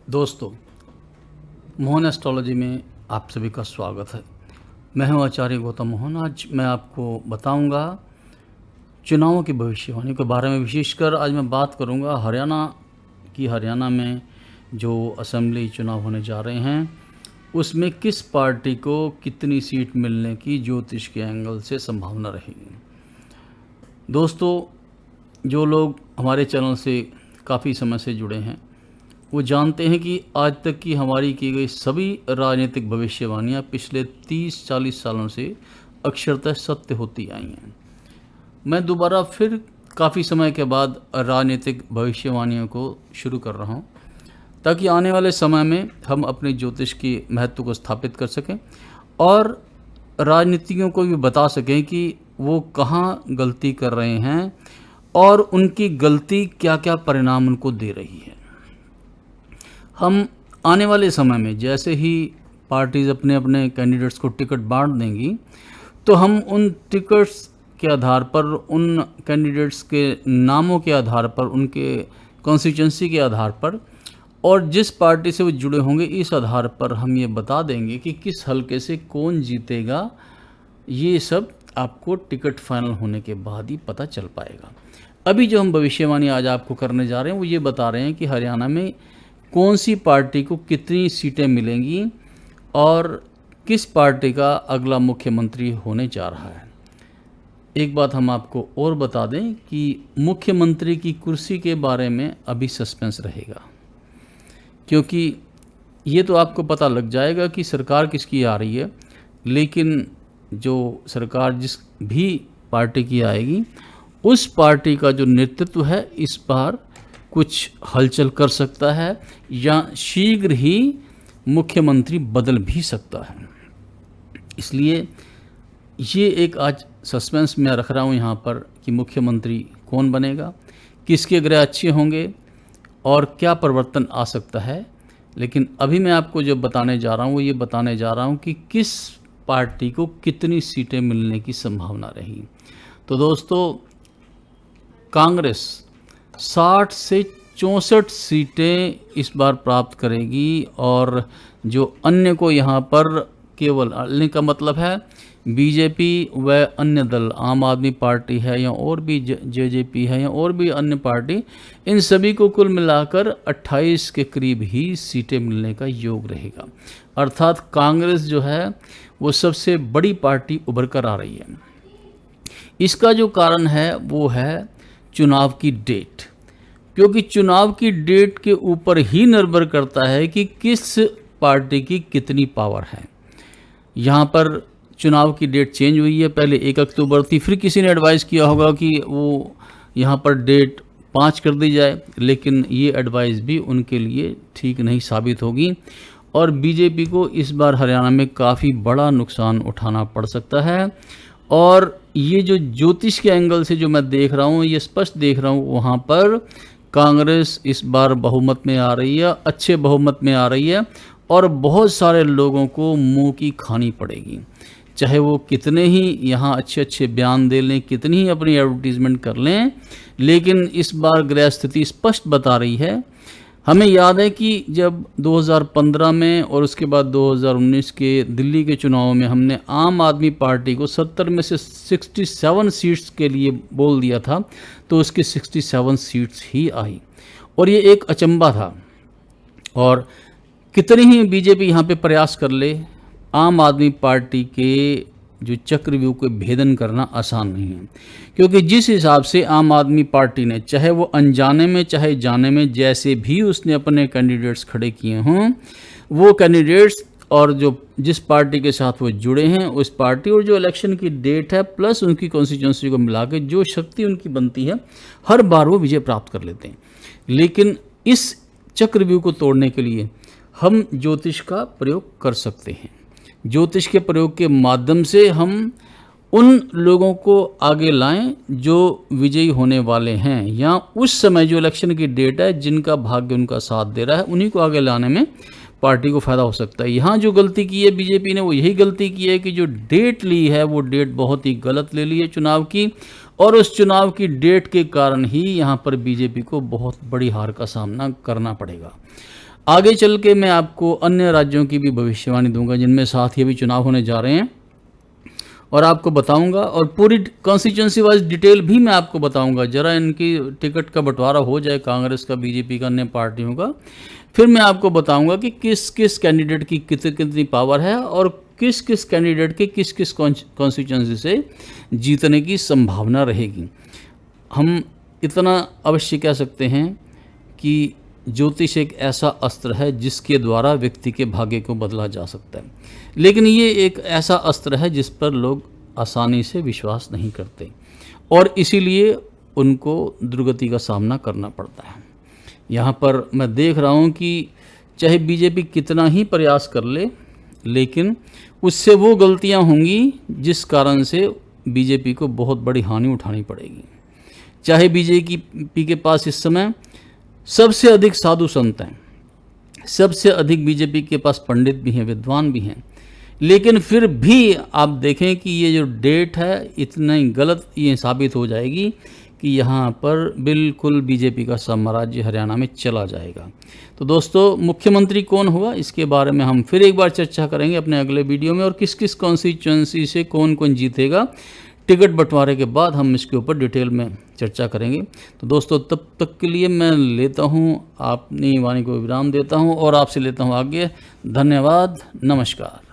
दोस्तों, मोहन एस्ट्रोलॉजी में आप सभी का स्वागत है। मैं हूं आचार्य गौतम मोहन। आज मैं आपको बताऊंगा चुनावों की भविष्यवाणी के बारे में। विशेषकर आज मैं बात करूंगा हरियाणा में जो असेंबली चुनाव होने जा रहे हैं, उसमें किस पार्टी को कितनी सीट मिलने की ज्योतिष के एंगल से संभावना रहेगी। दोस्तों, जो लोग हमारे चैनल से काफ़ी समय से जुड़े हैं वो जानते हैं कि आज तक की हमारी की गई सभी राजनीतिक भविष्यवाणियां पिछले 30-40 सालों से अक्षरतः सत्य होती आई हैं। मैं दोबारा फिर काफ़ी समय के बाद राजनीतिक भविष्यवाणियों को शुरू कर रहा हूं, ताकि आने वाले समय में हम अपने ज्योतिष की महत्व को स्थापित कर सकें और राजनीतिज्ञों को भी बता सकें कि वो कहाँ गलती कर रहे हैं और उनकी गलती क्या क्या परिणाम उनको दे रही है। हम आने वाले समय में जैसे ही पार्टीज़ अपने अपने कैंडिडेट्स को टिकट बांट देंगी, तो हम उन टिकट्स के आधार पर, उन कैंडिडेट्स के नामों के आधार पर, उनके कॉन्स्टिट्यूंसी के आधार पर और जिस पार्टी से वो जुड़े होंगे, इस आधार पर हम ये बता देंगे कि किस हलके से कौन जीतेगा। ये सब आपको टिकट फाइनल होने के बाद ही पता चल पाएगा। अभी जो हम भविष्यवाणी आज आपको करने जा रहे हैं वो ये बता रहे हैं कि हरियाणा में कौन सी पार्टी को कितनी सीटें मिलेंगी और किस पार्टी का अगला मुख्यमंत्री होने जा रहा है। एक बात हम आपको और बता दें कि मुख्यमंत्री की कुर्सी के बारे में अभी सस्पेंस रहेगा, क्योंकि ये तो आपको पता लग जाएगा कि सरकार किसकी आ रही है, लेकिन जो सरकार जिस भी पार्टी की आएगी उस पार्टी का जो नेतृत्व है इस बार कुछ हलचल कर सकता है या शीघ्र ही मुख्यमंत्री बदल भी सकता है। इसलिए ये एक आज सस्पेंस मैं रख रहा हूँ यहाँ पर कि मुख्यमंत्री कौन बनेगा, किसके ग्रह अच्छे होंगे और क्या परिवर्तन आ सकता है। लेकिन अभी मैं आपको जो बताने जा रहा हूँ वो ये बताने जा रहा हूँ कि किस पार्टी को कितनी सीटें मिलने की संभावना रही। तो दोस्तों, कांग्रेस 60 से 64 सीटें इस बार प्राप्त करेगी और जो अन्य को यहाँ पर केवल अन्य का मतलब है बीजेपी व अन्य दल, आम आदमी पार्टी है या और भी जेजेपी है या और भी अन्य पार्टी, इन सभी को कुल मिलाकर 28 के करीब ही सीटें मिलने का योग रहेगा। अर्थात कांग्रेस जो है वो सबसे बड़ी पार्टी उभर कर आ रही है। इसका जो कारण है वो है चुनाव की डेट, क्योंकि चुनाव की डेट के ऊपर ही निर्भर करता है कि किस पार्टी की कितनी पावर है। यहाँ पर चुनाव की डेट चेंज हुई है, पहले 1 अक्टूबर थी, फिर किसी ने एडवाइस किया होगा कि वो यहाँ पर डेट 5 कर दी जाए, लेकिन ये एडवाइस भी उनके लिए ठीक नहीं साबित होगी और बीजेपी को इस बार हरियाणा में काफ़ी बड़ा नुकसान उठाना पड़ सकता है। और ये जो ज्योतिष के एंगल से जो मैं देख रहा हूँ, ये स्पष्ट देख रहा हूँ, वहाँ पर कांग्रेस इस बार बहुमत में आ रही है, अच्छे बहुमत में आ रही है और बहुत सारे लोगों को मुंह की खानी पड़ेगी, चाहे वो कितने ही यहाँ अच्छे अच्छे बयान दे लें, कितनी ही अपनी एडवर्टीजमेंट कर लें, लेकिन इस बार ग्रह स्थिति स्पष्ट बता रही है। हमें याद है कि जब 2015 में और उसके बाद 2019 के दिल्ली के चुनाव में हमने आम आदमी पार्टी को 70 में से 67 सीट्स के लिए बोल दिया था, तो उसकी 67 सीट्स ही आई और ये एक अचंबा था। और कितनी ही बीजेपी यहाँ पे प्रयास कर ले, आम आदमी पार्टी के जो चक्रव्यूह को भेदन करना आसान नहीं है, क्योंकि जिस हिसाब से आम आदमी पार्टी ने, चाहे वो अनजाने में चाहे जाने में, जैसे भी उसने अपने कैंडिडेट्स खड़े किए हों, वो कैंडिडेट्स और जो जिस पार्टी के साथ वो जुड़े हैं उस पार्टी और जो इलेक्शन की डेट है प्लस उनकी कॉन्स्टिट्यूंसी को मिला के जो शक्ति उनकी बनती है, हर बार वो विजय प्राप्त कर लेते हैं। लेकिन इस चक्रव्यूह को तोड़ने के लिए हम ज्योतिष का प्रयोग कर सकते हैं। ज्योतिष के प्रयोग के माध्यम से हम उन लोगों को आगे लाएं जो विजयी होने वाले हैं, या उस समय जो इलेक्शन की डेट है जिनका भाग्य उनका साथ दे रहा है, उन्हीं को आगे लाने में पार्टी को फ़ायदा हो सकता है। यहाँ जो गलती की है बीजेपी ने, वो यही गलती की है कि जो डेट ली है वो डेट बहुत ही गलत ले ली है चुनाव की, और उस चुनाव की डेट के कारण ही यहाँ पर बीजेपी को बहुत बड़ी हार का सामना करना पड़ेगा। आगे चल के मैं आपको अन्य राज्यों की भी भविष्यवाणी दूंगा जिनमें साथ ही अभी चुनाव होने जा रहे हैं, और आपको बताऊंगा, और पूरी कॉन्स्टिट्यूंसी वाइज डिटेल भी मैं आपको बताऊंगा। जरा इनकी टिकट का बंटवारा हो जाए, कांग्रेस का, बीजेपी का, अन्य पार्टियों का, फिर मैं आपको बताऊंगा कि किस किस कैंडिडेट की कितनी कितनी पावर है और किस किस कैंडिडेट के किस किस कॉन्स्टिट्यूंसी से जीतने की संभावना रहेगी। हम इतना अवश्य कह सकते हैं कि ज्योतिष एक ऐसा अस्त्र है जिसके द्वारा व्यक्ति के भाग्य को बदला जा सकता है, लेकिन ये एक ऐसा अस्त्र है जिस पर लोग आसानी से विश्वास नहीं करते और इसीलिए उनको दुर्गति का सामना करना पड़ता है। यहाँ पर मैं देख रहा हूँ कि चाहे बीजेपी कितना ही प्रयास कर ले, लेकिन उससे वो गलतियाँ होंगी जिस कारण से बीजेपी को बहुत बड़ी हानि उठानी पड़ेगी। चाहे बीजेपी के पास इस समय सबसे अधिक साधु संत हैं, सबसे अधिक बीजेपी के पास पंडित भी हैं, विद्वान भी हैं, लेकिन फिर भी आप देखें कि ये जो डेट है इतनी गलत ये साबित हो जाएगी कि यहाँ पर बिल्कुल बीजेपी का साम्राज्य हरियाणा में चला जाएगा। तो दोस्तों, मुख्यमंत्री कौन होगा इसके बारे में हम फिर एक बार चर्चा करेंगे अपने अगले वीडियो में, और किस किस कॉन्स्टिट्यूंसी से कौन कौन जीतेगा टिकट बंटवारे के बाद हम इसके ऊपर डिटेल में चर्चा करेंगे। तो दोस्तों, तब तक के लिए मैं लेता हूँ अपनी वाणी को विराम देता हूँ और आपसे लेता हूँ आगे। धन्यवाद, नमस्कार।